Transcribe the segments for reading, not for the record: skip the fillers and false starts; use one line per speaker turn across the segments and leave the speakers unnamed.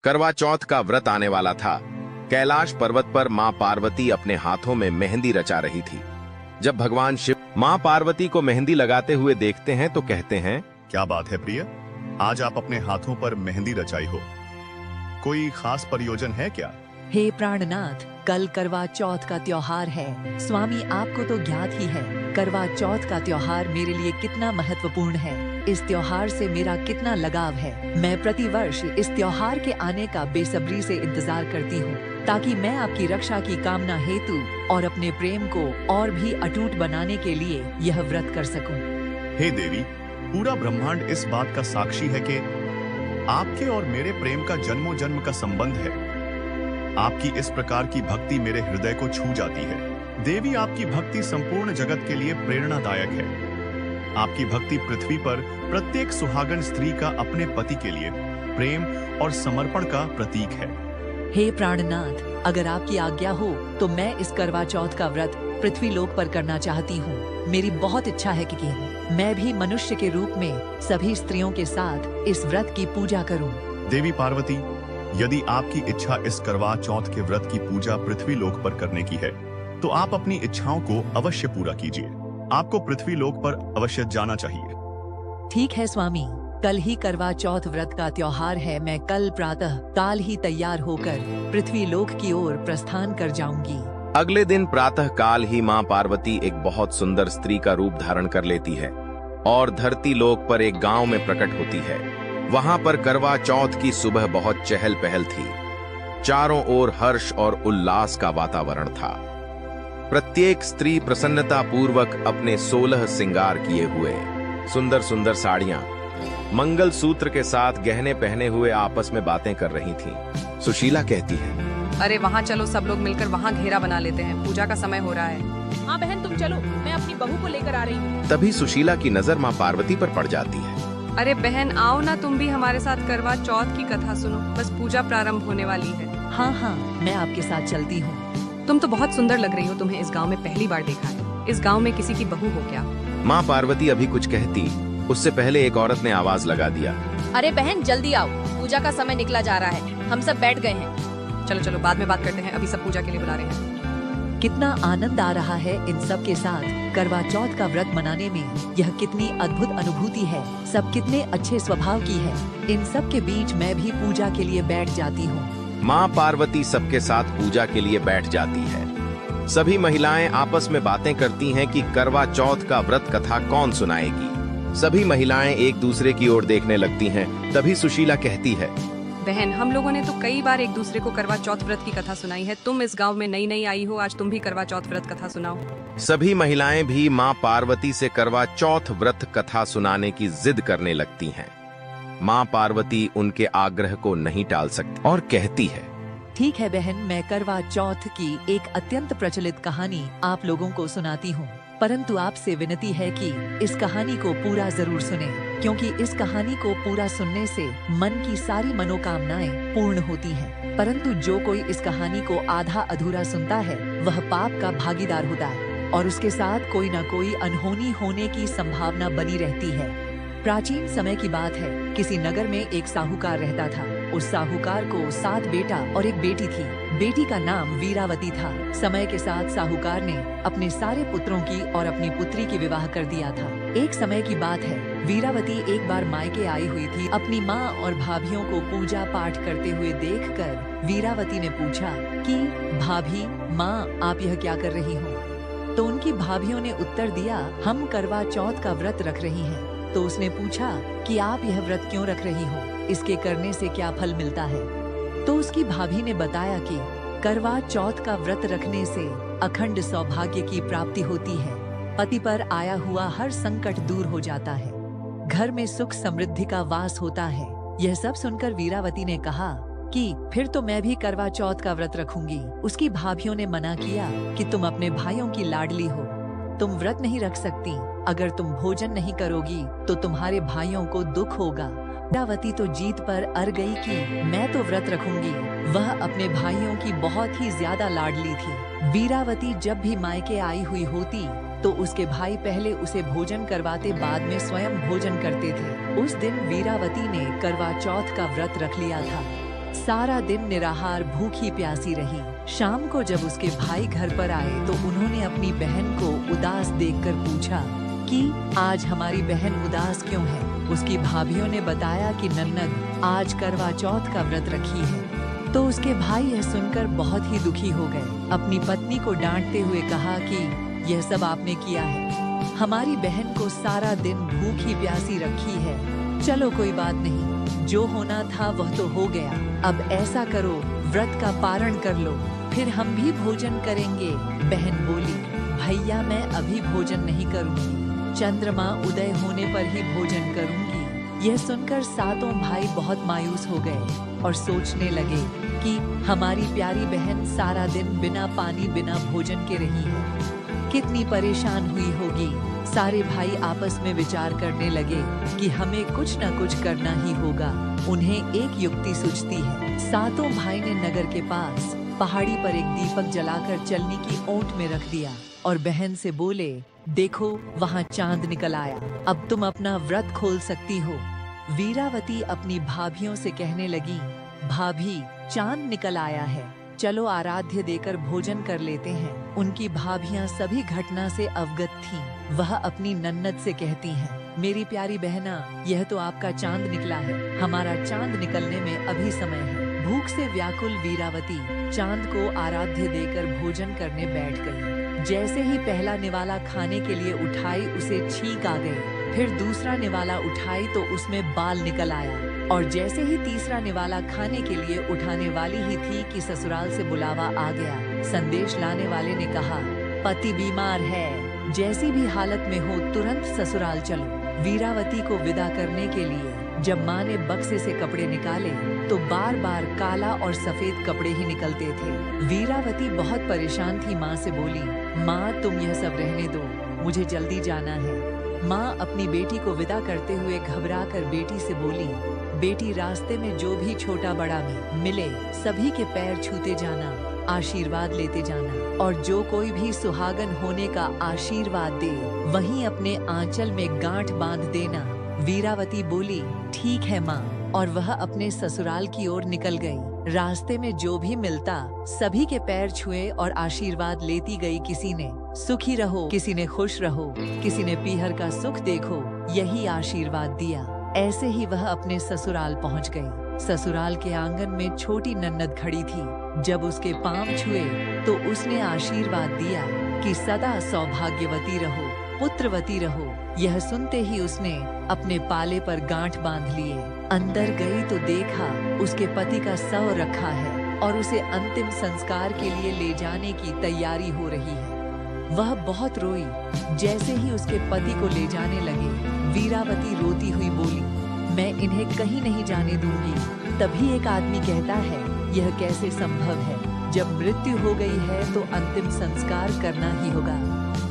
करवा चौथ का व्रत आने वाला था। कैलाश पर्वत पर मां पार्वती अपने हाथों में मेहंदी रचा रही थी। जब भगवान शिव मां पार्वती को मेहंदी लगाते हुए देखते हैं तो कहते हैं,
क्या बात है प्रिय, आज आप अपने हाथों पर मेहंदी रचाई हो, कोई खास प्रयोजन है क्या?
हे प्राणनाथ, कल करवा चौथ का त्योहार है। स्वामी, आपको तो ज्ञात ही है करवा चौथ का त्योहार मेरे लिए कितना महत्वपूर्ण है। इस त्योहार से मेरा कितना लगाव है। मैं प्रतिवर्ष इस त्योहार के आने का बेसब्री से इंतजार करती हूँ, ताकि मैं आपकी रक्षा की कामना हेतु और अपने प्रेम को और भी अटूट बनाने के लिए यह व्रत कर सकूं।
हे देवी, पूरा ब्रह्मांड इस बात का साक्षी है कि आपके और मेरे प्रेम का जन्मों जन्म का संबंध है। आपकी इस प्रकार की भक्ति मेरे हृदय को छू जाती है। देवी, आपकी भक्ति संपूर्ण जगत के लिए प्रेरणादायक है। आपकी भक्ति पृथ्वी पर प्रत्येक सुहागन स्त्री का अपने पति के लिए प्रेम और समर्पण का प्रतीक है।
हे प्राणनाथ, अगर आपकी आज्ञा हो तो मैं इस करवा चौथ का व्रत पृथ्वी लोक पर करना चाहती हूँ। मेरी बहुत इच्छा है कि मैं भी मनुष्य के रूप में सभी स्त्रियों के साथ इस व्रत की पूजा करूँ।
देवी पार्वती, यदि आपकी इच्छा इस करवा चौथ के व्रत की पूजा पृथ्वी लोक पर करने की है, तो आप अपनी इच्छाओं को अवश्य पूरा कीजिए। आपको पृथ्वी लोक पर अवश्य जाना चाहिए।
ठीक है स्वामी, कल ही करवा चौथ व्रत का त्योहार है। मैं कल प्रातः काल ही तैयार होकर पृथ्वी लोक की ओर प्रस्थान कर जाऊंगी।
अगले दिन प्रातः काल ही मां पार्वती एक बहुत सुंदर स्त्री का रूप धारण कर लेती है और धरती लोक पर एक गांव में प्रकट होती है। वहां पर करवा चौथ की सुबह बहुत चहल पहल थी। चारों ओर हर्ष और उल्लास का वातावरण था। प्रत्येक स्त्री प्रसन्नता पूर्वक अपने 16 श्रृंगार किए हुए, सुंदर सुंदर साड़ियां, मंगल सूत्र के साथ गहने पहने हुए आपस में बातें कर रही थीं। सुशीला कहती है,
अरे वहाँ चलो, सब लोग मिलकर वहाँ घेरा बना लेते हैं, पूजा का समय हो रहा है।
हाँ बहन, तुम चलो, मैं अपनी बहू को लेकर आ रही हूँ।
तभी सुशीला की नजर मां पार्वती पर पड़ जाती है।
अरे बहन, आओ ना, तुम भी हमारे साथ करवा चौथ की कथा सुनो। बस पूजा प्रारंभ होने वाली है।
हाँ हाँ, मैं आपके साथ चलती हूँ।
तुम तो बहुत सुंदर लग रही हो। तुम्हें इस गांव में पहली बार देखा है। इस गांव में किसी की बहू हो क्या?
मां पार्वती अभी कुछ कहती, उससे पहले एक औरत ने आवाज लगा दिया,
अरे बहन, जल्दी आओ, पूजा का समय निकला जा रहा है। हम सब बैठ गए हैं।
चलो चलो, बाद में बात करते हैं, अभी सब पूजा के लिए बुला रहे हैं।
कितना आनंद आ रहा है इन सब के साथ करवा चौथ का व्रत मनाने में। यह कितनी अद्भुत अनुभूति है। सब कितने अच्छे स्वभाव की है। इन सब के बीच मैं भी पूजा के लिए बैठ जाती हूँ।
मां पार्वती सबके साथ पूजा के लिए बैठ जाती है। सभी महिलाएं आपस में बातें करती हैं कि करवा चौथ का व्रत कथा कौन सुनाएगी। सभी महिलाएं एक दूसरे की ओर देखने लगती हैं। तभी सुशीला कहती है,
बहन, हम लोगों ने तो कई बार एक दूसरे को करवा चौथ व्रत की कथा सुनाई है। तुम इस गांव में नई नई आई हो, आज तुम भी करवा चौथ व्रत कथा सुनाओ।
सभी महिलाएं भी मां पार्वती से करवा चौथ व्रत कथा सुनाने की जिद करने लगती हैं। मां पार्वती उनके आग्रह को नहीं टाल सकती और कहती है,
ठीक है बहन, मैं करवा चौथ की एक अत्यंत प्रचलित कहानी आप लोगों को सुनाती हूँ। परंतु आपसे विनती है कि इस कहानी को पूरा जरूर सुने, क्योंकि इस कहानी को पूरा सुनने से मन की सारी मनोकामनाएं पूर्ण होती हैं। परंतु जो कोई इस कहानी को आधा अधूरा सुनता है, वह पाप का भागीदार होता है और उसके साथ कोई न कोई अनहोनी होने की संभावना बनी रहती है। प्राचीन समय की बात है, किसी नगर में एक साहूकार रहता था। उस साहूकार को 7 बेटा और एक बेटी थी। बेटी का नाम वीरावती था। समय के साथ साहूकार ने अपने सारे पुत्रों की और अपनी पुत्री की विवाह कर दिया था। एक समय की बात है, वीरावती एक बार मायके आई हुई थी। अपनी माँ और भाभियों को पूजा पाठ करते हुए देखकर वीरावती ने पूछा कि भाभी, माँ, आप यह क्या कर रही हो? तो उनकी भाभियों ने उत्तर दिया, हम करवा चौथ का व्रत रख रही हैं। तो उसने पूछा कि आप यह व्रत क्यों रख रही हो? इसके करने से क्या फल मिलता है? तो उसकी भाभी ने बताया कि करवा चौथ का व्रत रखने से अखंड सौभाग्य की प्राप्ति होती है। पति पर आया हुआ हर संकट दूर हो जाता है। घर में सुख समृद्धि का वास होता है। यह सब सुनकर वीरावती ने कहा कि फिर तो मैं भी करवा चौथ का व्रत रखूंगी। उसकी भाभियों ने मना किया कि तुम अपने भाइयों की लाडली हो, तुम व्रत नहीं रख सकती। अगर तुम भोजन नहीं करोगी तो तुम्हारे भाइयों को दुख होगा। वीरावती तो जीत पर अड़ गई कि मैं तो व्रत रखूंगी। वह अपने भाइयों की बहुत ही ज्यादा लाडली थी। वीरावती जब भी मायके आई हुई होती तो उसके भाई पहले उसे भोजन करवाते, बाद में स्वयं भोजन करते थे। उस दिन वीरावती ने करवा चौथ का व्रत रख लिया था। सारा दिन निराहार भूखी प्यासी रही। शाम को जब उसके भाई घर पर आए तो उन्होंने अपनी बहन को उदास देखकर पूछा कि आज हमारी बहन उदास क्यों है। उसकी भाभियों ने बताया कि नन्नद आज करवा चौथ का व्रत रखी है। तो उसके भाई यह सुनकर बहुत ही दुखी हो गए। अपनी पत्नी को डांटते हुए कहा कि यह सब आपने किया है, हमारी बहन को सारा दिन भूखी प्यासी रखी है। चलो कोई बात नहीं, जो होना था वह तो हो गया। अब ऐसा करो, व्रत का पारण कर लो, फिर हम भी भोजन करेंगे। बहन बोली, भैया मैं अभी भोजन नहीं करूंगी, चंद्रमा उदय होने पर ही भोजन करूंगी। यह सुनकर सातों भाई बहुत मायूस हो गए और सोचने लगे कि हमारी प्यारी बहन सारा दिन बिना पानी बिना भोजन के रही है, कितनी परेशान हुई होगी। सारे भाई आपस में विचार करने लगे कि हमें कुछ न कुछ करना ही होगा। उन्हें एक युक्ति सूझती है। सातों भाई ने नगर के पास पहाड़ी पर एक दीपक जलाकर चलनी की ओट में रख दिया और बहन से बोले, देखो वहाँ चांद निकल आया, अब तुम अपना व्रत खोल सकती हो। वीरावती अपनी भाभियों से कहने लगी, भाभी चांद निकल आया है, चलो आराध्य देकर भोजन कर लेते हैं। उनकी भाभियां सभी घटना से अवगत थीं। वह अपनी नन्नद से कहती हैं, मेरी प्यारी बहना, यह तो आपका चांद निकला है, हमारा चांद निकलने में अभी समय है। भूख से व्याकुल वीरावती चांद को आराध्य देकर भोजन करने बैठ गई। जैसे ही पहला निवाला खाने के लिए उठाई उसे छींक आ गई। फिर दूसरा निवाला उठाई तो उसमें बाल निकल आया और जैसे ही तीसरा निवाला खाने के लिए उठाने वाली ही थी कि ससुराल से बुलावा आ गया। संदेश लाने वाले ने कहा, पति बीमार है, जैसी भी हालत में हो तुरंत ससुराल चलो। वीरावती को विदा करने के लिए जब माँ ने बक्से से कपड़े निकाले तो बार बार काला और सफेद कपड़े ही निकलते थे। वीरावती बहुत परेशान थी। माँ से बोली, माँ तुम यह सब रहने दो, मुझे जल्दी जाना है। माँ अपनी बेटी को विदा करते हुए घबराकर बेटी से बोली, बेटी रास्ते में जो भी छोटा बड़ा मिले सभी के पैर छूते जाना, आशीर्वाद लेते जाना और जो कोई भी सुहागन होने का आशीर्वाद दे वहीं अपने आंचल में गांठ बांध देना। वीरावती बोली, ठीक है माँ, और वह अपने ससुराल की ओर निकल गई। रास्ते में जो भी मिलता सभी के पैर छुए और आशीर्वाद लेती गई। किसी ने सुखी रहो, किसी ने खुश रहो, किसी ने पीहर का सुख देखो, यही आशीर्वाद दिया। ऐसे ही वह अपने ससुराल पहुंच गई। ससुराल के आंगन में छोटी नन्नद खड़ी थी। जब उसके पांव छुए तो उसने आशीर्वाद दिया कि सदा सौभाग्यवती रहो, पुत्रवती रहो। यह सुनते ही उसने अपने पाले पर गांठ बांध लिए। अंदर गई तो देखा उसके पति का शव रखा है और उसे अंतिम संस्कार के लिए ले जाने की तैयारी हो रही है। वह बहुत रोई। जैसे ही उसके पति को ले जाने लगे, वीरावती रोती हुई बोली, मैं इन्हें कहीं नहीं जाने दूंगी। तभी एक आदमी कहता है, यह कैसे संभव है? जब मृत्यु हो गई है तो अंतिम संस्कार करना ही होगा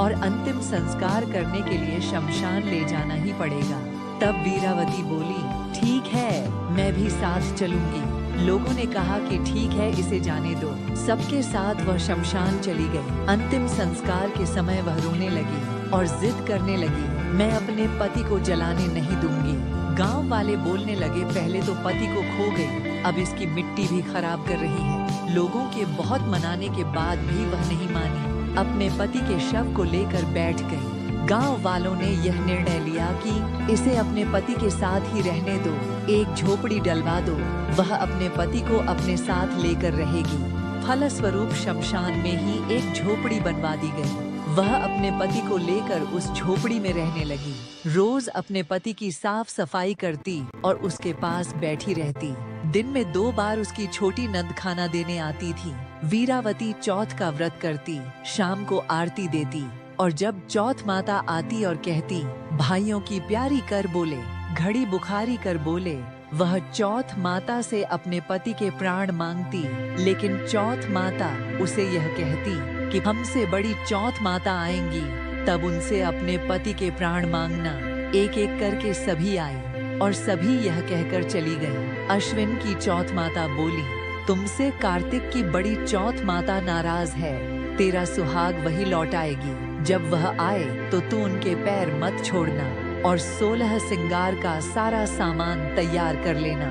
और अंतिम संस्कार करने के लिए शमशान ले जाना ही पड़ेगा। तब वीरावती बोली, ठीक है, मैं भी साथ चलूंगी। लोगों ने कहा कि ठीक है, इसे जाने दो। सबके साथ वह शमशान चली गई। अंतिम संस्कार के समय वह रोने लगी और जिद करने लगी, मैं अपने पति को जलाने नहीं दूंगी। गांव वाले बोलने लगे, पहले तो पति को खो गई, अब इसकी मिट्टी भी खराब कर रही है। लोगों के बहुत मनाने के बाद भी वह नहीं मानी, अपने पति के शव को लेकर बैठ गई। गांव वालों ने यह निर्णय लिया कि इसे अपने पति के साथ ही रहने दो, एक झोपड़ी डलवा दो, वह अपने पति को अपने साथ लेकर रहेगी। फलस्वरूप शमशान में ही एक झोपड़ी बनवा दी गई। वह अपने पति को लेकर उस झोपड़ी में रहने लगी। रोज अपने पति की साफ सफाई करती और उसके पास बैठी रहती। दिन में 2 बार उसकी छोटी नंद खाना देने आती थी। वीरावती चौथ का व्रत करती, शाम को आरती देती और जब चौथ माता आती और कहती, भाइयों की प्यारी कर बोले, घड़ी बुखारी कर बोले, वह चौथ माता से अपने पति के प्राण मांगती। लेकिन चौथ माता उसे यह कहती कि हमसे बड़ी चौथ माता आएंगी, तब उनसे अपने पति के प्राण मांगना। एक एक करके सभी आई और सभी यह कहकर चली गई। अश्विन की चौथ माता बोली, तुमसे कार्तिक की बड़ी चौथ माता नाराज है, तेरा सुहाग वही लौटाएगी। जब वह आए तो तू उनके पैर मत छोड़ना और 16 सिंगार का सारा सामान तैयार कर लेना।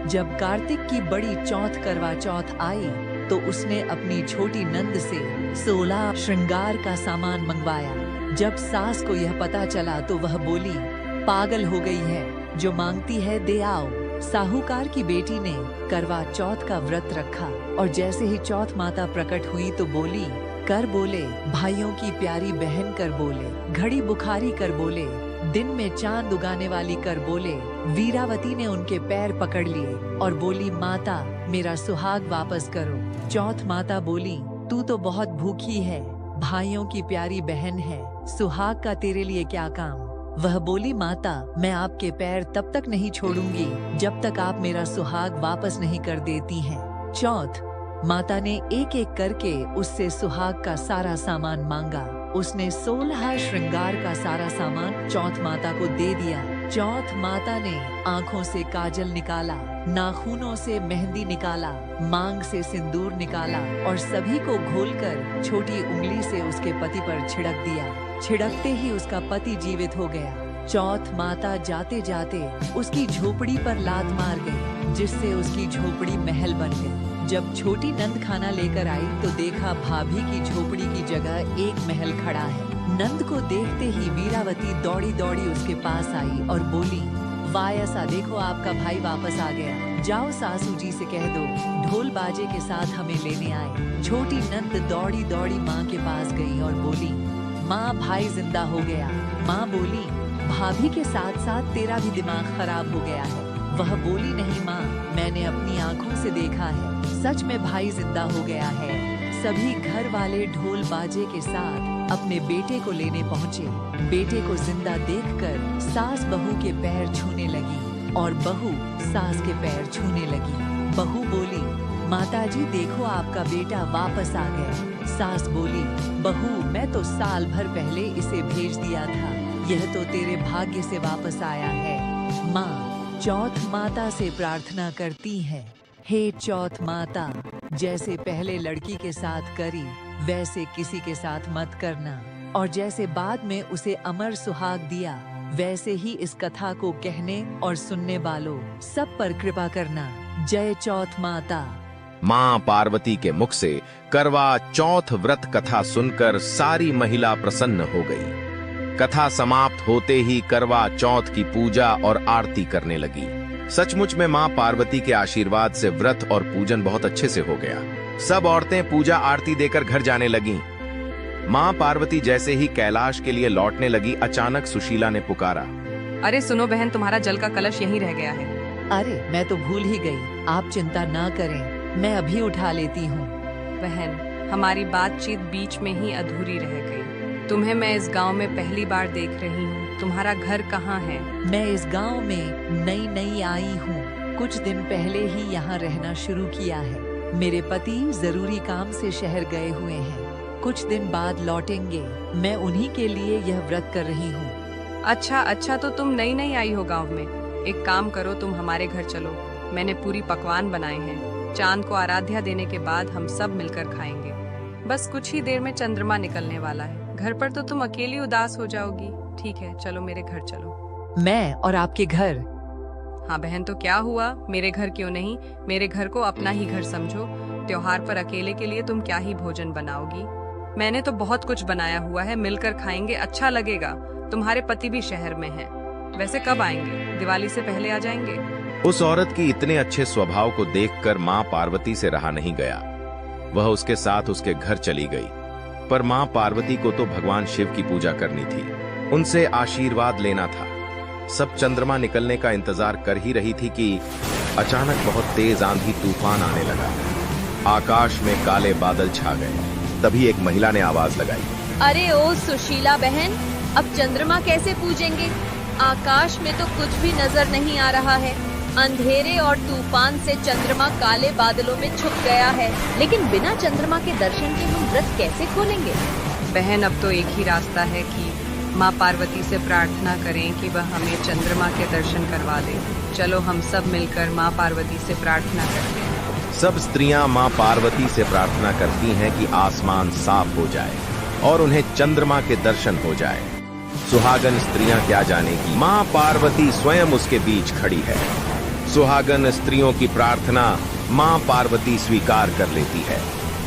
जब कार्तिक की बड़ी चौथ करवा चौथ आई तो उसने अपनी छोटी नंद से 16 श्रृंगार का सामान मंगवाया। जब सास को यह पता चला तो वह बोली, पागल हो गई है, जो मांगती है दे आओ। साहूकार की बेटी ने करवा चौथ का व्रत रखा और जैसे ही चौथ माता प्रकट हुई तो बोली, कर बोले, भाइयों की प्यारी बहन कर बोले, घड़ी बुखारी कर बोले, दिन में चांद उगाने वाली कर बोले। वीरावती ने उनके पैर पकड़ लिए और बोली, माता मेरा सुहाग वापस करो। चौथ माता बोली, तू तो बहुत भूखी है, भाइयों की प्यारी बहन है, सुहाग का तेरे लिए क्या काम। वह बोली, माता मैं आपके पैर तब तक नहीं छोड़ूंगी जब तक आप मेरा सुहाग वापस नहीं कर देती हैं। चौथ माता ने एक एक करके उससे सुहाग का सारा सामान मांगा। उसने 16 श्रृंगार का सारा सामान चौथ माता को दे दिया। चौथ माता ने आँखों से काजल निकाला, नाखूनों से मेहंदी निकाला, मांग से सिंदूर निकाला और सभी को घोलकर छोटी उंगली से उसके पति पर छिड़क दिया। छिड़कते ही उसका पति जीवित हो गया। चौथ माता जाते जाते उसकी झोपड़ी पर लात मार गई, जिससे उसकी झोपड़ी महल बन गई। जब छोटी नंद खाना लेकर आई तो देखा भाभी की झोपड़ी की जगह एक महल खड़ा है। नंद को देखते ही वीरावती दौड़ी दौड़ी उसके पास आई और बोली, वाह ऐसा देखो आपका भाई वापस आ गया, जाओ सासू जी से कह दो ढोल बाजे के साथ हमें लेने आए। छोटी नंद दौड़ी दौड़ी माँ के पास गई और बोली, माँ भाई जिंदा हो गया। माँ बोली, भाभी के साथ साथ तेरा भी दिमाग खराब हो गया है। वह बोली, नहीं माँ, मैंने अपनी आँखों से देखा है, सच में भाई जिंदा हो गया है। सभी घर वाले ढोल बाजे के साथ अपने बेटे को लेने पहुँचे। बेटे को जिंदा देखकर सास बहू के पैर छूने लगी और बहू सास के पैर छूने लगी। बहू बोली, माताजी देखो आपका बेटा वापस आ गया। सास बोली, बहू मैं तो साल भर पहले इसे भेज दिया था, यह तो तेरे भाग्य से वापस आया है। माँ चौथ माता से प्रार्थना करती है, हे चौथ माता, जैसे पहले लड़की के साथ करी वैसे किसी के साथ मत करना, और जैसे बाद में उसे अमर सुहाग दिया वैसे ही इस कथा को कहने और सुनने वालों सब पर कृपा करना। जय चौथ माता।
मां पार्वती के मुख से करवा चौथ व्रत कथा सुनकर सारी महिला प्रसन्न हो गई। कथा समाप्त होते ही करवा चौथ की पूजा और आरती करने लगी। सचमुच में मां पार्वती के आशीर्वाद से व्रत और पूजन बहुत अच्छे से हो गया। सब औरतें पूजा आरती देकर घर जाने लगीं। मां पार्वती जैसे ही कैलाश के लिए लौटने लगी, अचानक सुशीला ने पुकारा,
अरे सुनो बहन, तुम्हारा जल का कलश यहीं रह गया है।
अरे मैं तो भूल ही गई, आप चिंता ना करें, मैं अभी उठा लेती हूँ।
बहन, हमारी बातचीत बीच में ही अधूरी रह गई। तुम्हें मैं इस गांव में पहली बार देख रही हूँ। तुम्हारा घर कहाँ है?
मैं इस गांव में नई आई हूँ। कुछ दिन पहले ही यहाँ रहना शुरू किया है। मेरे पति जरूरी काम से शहर गए हुए हैं, कुछ दिन बाद लौटेंगे। मैं उन्हीं के लिए यह व्रत कर रही हूँ।
अच्छा, तो तुम नई आई हो गांव में। एक काम करो, तुम हमारे घर चलो, मैंने पूरी पकवान बनाए हैं। चांद को आराध्या देने के बाद हम सब मिलकर खाएंगे। बस कुछ ही देर में चंद्रमा निकलने वाला है। घर पर तो तुम अकेली उदास हो जाओगी। ठीक है, चलो मेरे घर चलो।
मैं और आपके घर?
हाँ बहन, तो क्या हुआ, मेरे घर क्यों नहीं? मेरे घर को अपना ही घर समझो। त्योहार पर अकेले के लिए तुम क्या ही भोजन बनाओगी? मैंने तो बहुत कुछ बनाया हुआ है, मिलकर खाएंगे, अच्छा लगेगा। तुम्हारे पति भी शहर में हैं। वैसे कब आएंगे? दिवाली से पहले आ जाएंगे।
उस औरत की इतने अच्छे स्वभाव को देखकर मां पार्वती से रहा नहीं गया। वह उसके साथ उसके घर चली गई। पर मां पार्वती को तो भगवान शिव की पूजा करनी थी, उनसे आशीर्वाद लेना था। सब चंद्रमा निकलने का इंतजार कर ही रही थी कि अचानक बहुत तेज आंधी तूफान आने लगा। आकाश में काले बादल छा गए। तभी एक महिला ने आवाज लगाई,
अरे ओ सुशीला बहन, अब चंद्रमा कैसे पूजेंगे? आकाश में तो कुछ भी नजर नहीं आ रहा है। अंधेरे और तूफान से चंद्रमा काले बादलों में छुप गया है, लेकिन बिना चंद्रमा के दर्शन के हम व्रत कैसे खोलेंगे?
बहन, अब तो एक ही रास्ता है कि माँ पार्वती से प्रार्थना करें कि वह हमें चंद्रमा के दर्शन करवा दे। चलो हम सब मिलकर माँ पार्वती से प्रार्थना करते हैं।
सब स्त्रियां मां पार्वती से प्रार्थना करती हैं कि आसमान साफ हो जाए और उन्हें चंद्रमा के दर्शन हो जाए। सुहागन स्त्रियां क्या जाने कि मां पार्वती स्वयं उसके बीच खड़ी है। सुहागन स्त्रियों की प्रार्थना मां पार्वती स्वीकार कर लेती है।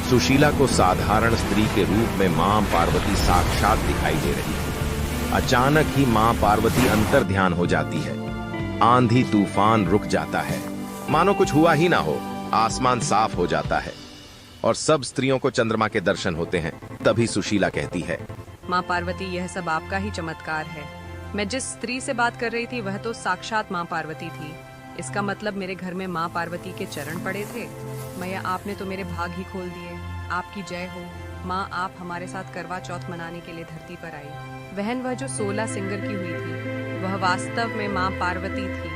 सुशीला को साधारण स्त्री के रूप में मां पार्वती साक्षात दिखाई दे रही है। अचानक ही मां पार्वती अंतर ध्यान हो जाती है। आंधी तूफान रुक जाता है, मानो कुछ हुआ ही ना हो। आसमान साफ हो जाता है और सब स्त्रियों को चंद्रमा के दर्शन होते हैं। तभी सुशीला कहती है,
माँ पार्वती, यह सब आपका ही चमत्कार है। मैं जिस स्त्री से बात कर रही थी वह तो साक्षात माँ पार्वती थी। इसका मतलब मेरे घर में माँ पार्वती के चरण पड़े थे। मैया, आपने तो मेरे भाग ही खोल दिए। आपकी जय हो माँ। आप हमारे साथ करवा चौथ मनाने के लिए धरती पर आई। बहन, वह जो 16 सिंगर की हुई थी वह वास्तव में माँ पार्वती थी।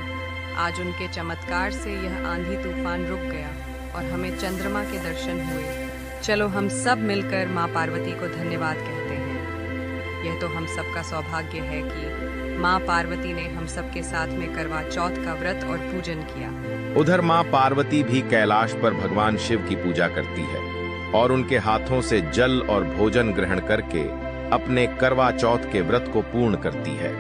आज उनके चमत्कार से यह आंधी तूफान रुक गया और हमें चंद्रमा के दर्शन हुए। चलो हम सब मिलकर माँ पार्वती को धन्यवाद कहते हैं। यह तो हम सबका सौभाग्य है कि माँ पार्वती ने हम सबके साथ में करवा चौथ का व्रत और पूजन किया।
उधर मां पार्वती भी कैलाश पर भगवान शिव की पूजा करती है और उनके हाथों से जल और भोजन ग्रहण करके अपने करवा चौथ के व्रत को पूर्ण करती है।